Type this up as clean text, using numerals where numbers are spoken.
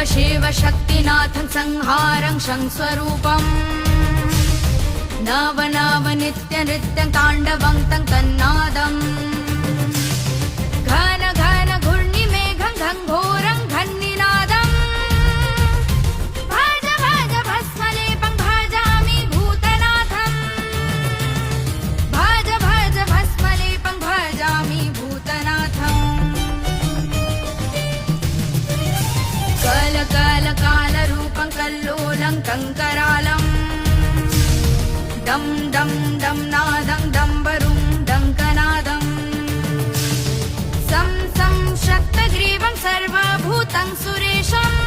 शिव शक्तिनाथं संहारं शंस्वरूपम् नव नव नित्य नृत्यं ताण्डवं तं तन्नादम् घन घन घूर्णिमेघं घोरं घन्निनादम् भज भज भस्मलेपं भजामि भूतनाथम् भज भज भस्मलेपं भजामि भूतनाथम् कल कल कालरूपं कल्लोलं कङ्करालम् डं डं डं नादं डम्बरुं डङ्कनादम् सं सं शक्तग्रीवं सर्वभूतं सुरेशम्